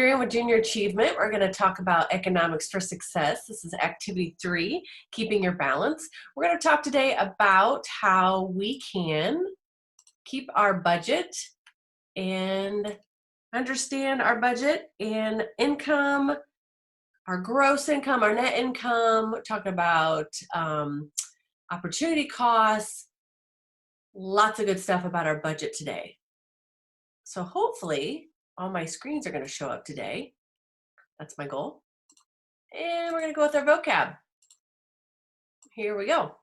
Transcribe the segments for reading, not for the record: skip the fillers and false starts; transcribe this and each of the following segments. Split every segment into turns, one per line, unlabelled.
Adrienne with Junior Achievement. We're going to talk about economics for success. This is activity 3, keeping your balance. We're going to talk today about how we can keep our budget and understand our budget and income, our gross income, our net income. We're talking about opportunity costs, lots of good stuff about our budget today. So hopefully all my screens are going to show up today. That's my goal. And we're going to go with our vocab. Here we go.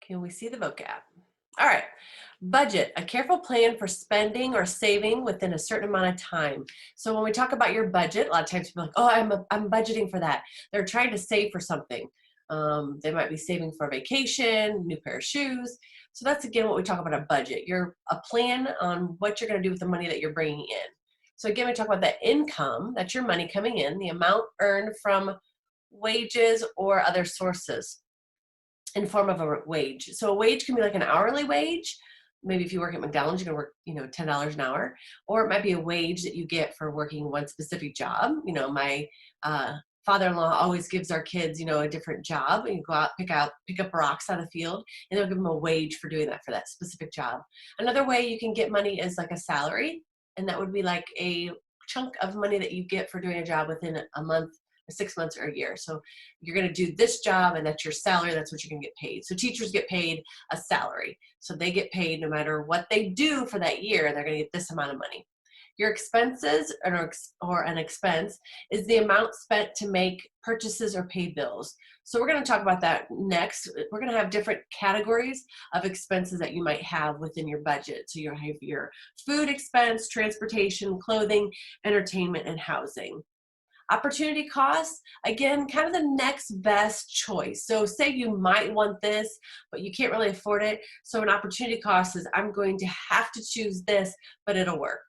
Can we see the vocab? All right. Budget, a careful plan for spending or saving within a certain amount of time. So when we talk about your budget, a lot of times people are like, oh, I'm budgeting for that. They're trying to save for something. They might be saving for a vacation, new pair of shoes. So that's, again, what we talk about a budget. You're a plan on what you're going to do with the money that you're bringing in. So again, we talk about the income, that's your money coming in, the amount earned from wages or other sources in form of a wage. So a wage can be like an hourly wage. Maybe if you work at McDonald's, you're gonna work, $10 an hour, or it might be a wage that you get for working one specific job. My father-in-law always gives our kids, a different job. And you go out, pick up rocks on a field, and they'll give them a wage for doing that for that specific job. Another way you can get money is like a salary, and that would be like a chunk of money that you get for doing a job within a month, 6 months, or a year. So you're going to do this job, and that's your salary. That's what you're going to get paid. So teachers get paid a salary. So they get paid no matter what they do for that year. They're going to get this amount of money. Your expenses or an expense is the amount spent to make purchases or pay bills. So we're going to talk about that next. We're going to have different categories of expenses that you might have within your budget. So you have your food expense, transportation, clothing, entertainment, and housing. Opportunity costs, again, kind of the next best choice. So say you might want this, but you can't really afford it. So an opportunity cost is I'm going to have to choose this, but it'll work.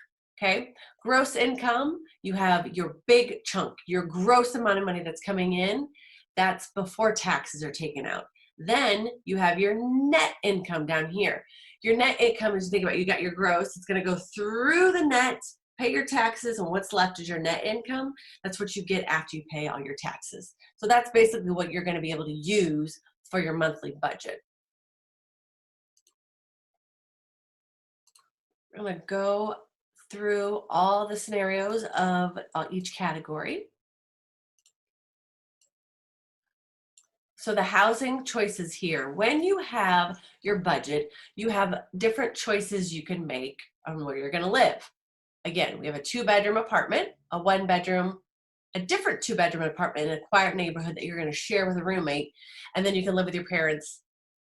Okay, gross income, you have your big chunk, your gross amount of money that's coming in. That's before taxes are taken out. Then you have your net income down here. Your net income is, think about it, you got your gross, it's going to go through the net, pay your taxes, and what's left is your net income. That's what you get after you pay all your taxes. So that's basically what you're going to be able to use for your monthly budget. I'm going to go through all the scenarios of each category. So the housing choices here, when you have your budget, you have different choices you can make on where you're going to live. Again, we have a 2-bedroom apartment, a 1-bedroom, a different 2-bedroom apartment in a quiet neighborhood that you're going to share with a roommate, and then you can live with your parents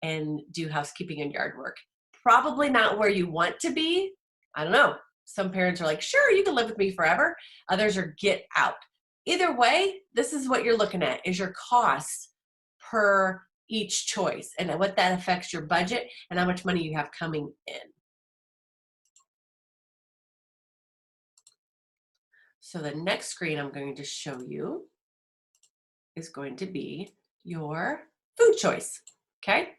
and do housekeeping and yard work. Probably not where you want to be. I don't know. Some parents are like, sure, you can live with me forever. Others are get out. Either way, this is what you're looking at, is your costs per each choice and what that affects your budget and how much money you have coming in. So the next screen I'm going to show you is going to be your food choice, okay?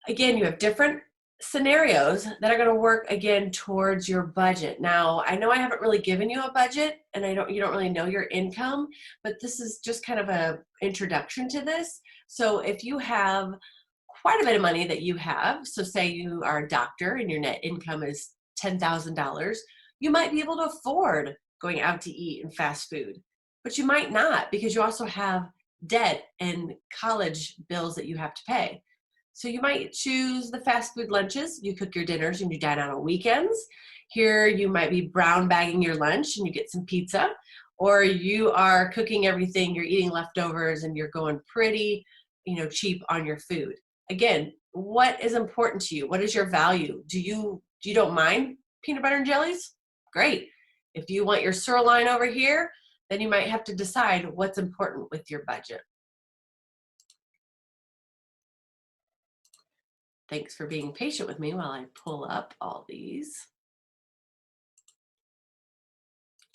Again, you have different scenarios that are going to work again towards your budget. Now, I know I haven't really given you a budget and you don't really know your income, but this is just kind of an introduction to this. So if you have quite a bit of money that you have, so say you are a doctor and your net income is $10,000, you might be able to afford going out to eat and fast food, but you might not because you also have debt and college bills that you have to pay. So you might choose the fast food lunches. You cook your dinners and you dine out on weekends. Here you might be brown bagging your lunch and you get some pizza, or you are cooking everything, you're eating leftovers and you're going pretty, cheap on your food. Again, what is important to you? What is your value? You don't mind peanut butter and jellies? Great. If you want your sirloin over here, then you might have to decide what's important with your budget. Thanks for being patient with me while I pull up all these.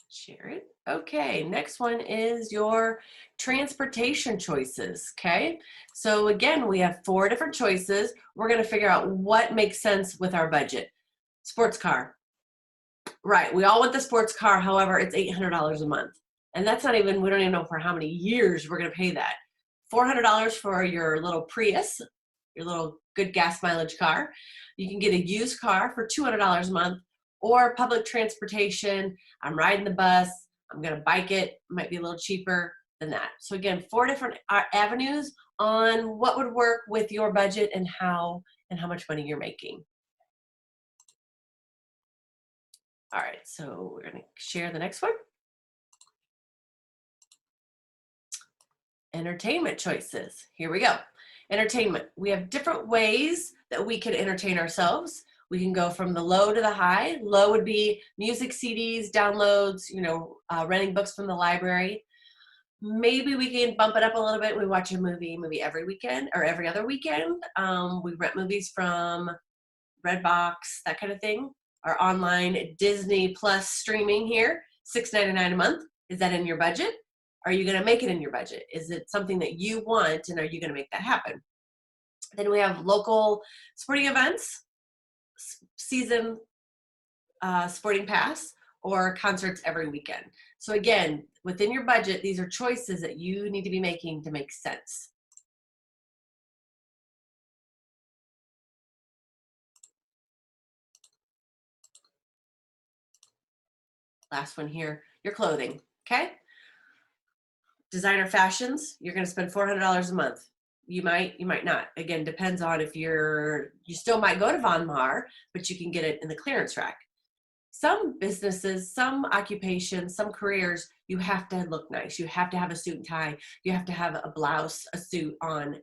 Share it. Okay, next one is your transportation choices, okay? So again, we have 4 different choices. We're gonna figure out what makes sense with our budget. Sports car, Right, we all want the sports car, however, it's $800 a month. And that's not even, we don't even know for how many years we're gonna pay that. $400 for your little Prius, your little good gas mileage car. You can get a used car for $200 a month, or public transportation. I'm riding the bus, I'm gonna bike it, might be a little cheaper than that. So again, 4 different avenues on what would work with your budget and how much money you're making. All right, so we're gonna share the next one. Entertainment choices. Here we go. Entertainment. We have different ways that we can entertain ourselves. We can go from the low to the high. Low would be music, CDs, downloads, renting books from the library. Maybe we can bump it up a little bit. We watch a movie every weekend or every other weekend. We rent movies from Redbox, that kind of thing. Or online Disney Plus streaming here, $6.99 a month. Is that in your budget? Are you going to make it in your budget? Is it something that you want, and are you going to make that happen? Then we have local sporting events, season sporting pass, or concerts every weekend. So again, within your budget, these are choices that you need to be making to make sense. Last one here, your clothing, okay? Designer fashions, you're going to spend $400 a month. You might not. Again, depends on if you still might go to Von Maur, but you can get it in the clearance rack. Some businesses, some occupations, some careers, you have to look nice. You have to have a suit and tie. You have to have a blouse, a suit on.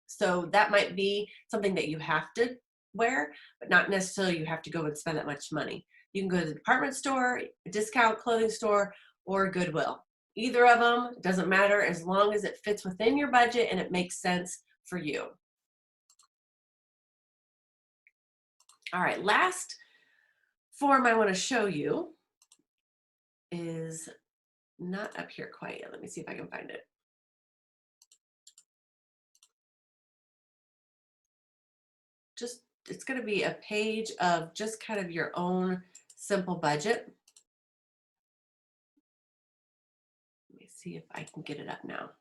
So that might be something that you have to wear, but not necessarily you have to go and spend that much money. You can go to the department store, a discount clothing store, or Goodwill. Either of them, it doesn't matter as long as it fits within your budget and it makes sense for you. All right, last form I want to show you is not up here quite yet. Let me see if I can find it. It's going to be a page of just kind of your own simple budget. Let me see if I can get it up now.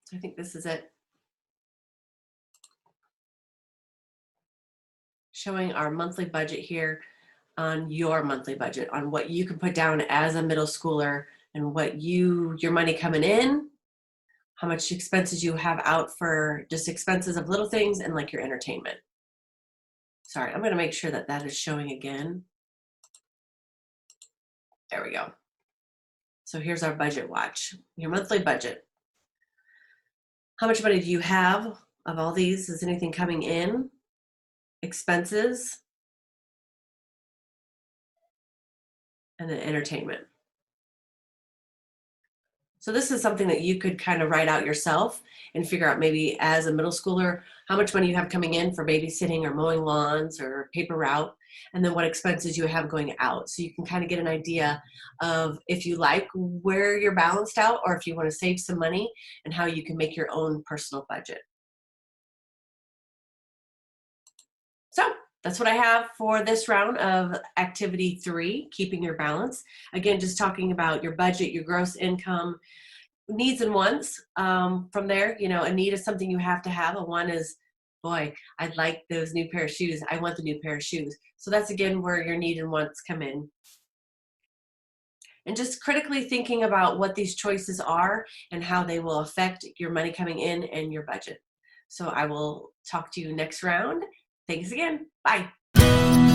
So I think this is it. Showing our monthly budget here on your monthly budget, on what you can put down as a middle schooler and what your money coming in, how much expenses you have out for just expenses of little things and like your entertainment. Sorry, I'm going to make sure that that is showing again. There we go. So here's our budget watch, your monthly budget. How much money do you have of all these? Is anything coming in? Expenses, and then entertainment. So this is something that you could kind of write out yourself and figure out maybe as a middle schooler, how much money you have coming in for babysitting or mowing lawns or paper route, and then what expenses you have going out. So you can kind of get an idea of if you like where you're balanced out or if you want to save some money and how you can make your own personal budget. So that's what I have for this round of activity 3, keeping your balance. Again, just talking about your budget, your gross income, needs and wants. From there, a need is something you have to have. A want is, boy, I'd like those new pair of shoes. I want the new pair of shoes. So that's again where your need and wants come in. And just critically thinking about what these choices are and how they will affect your money coming in and your budget. So I will talk to you next round. Thanks again. Bye.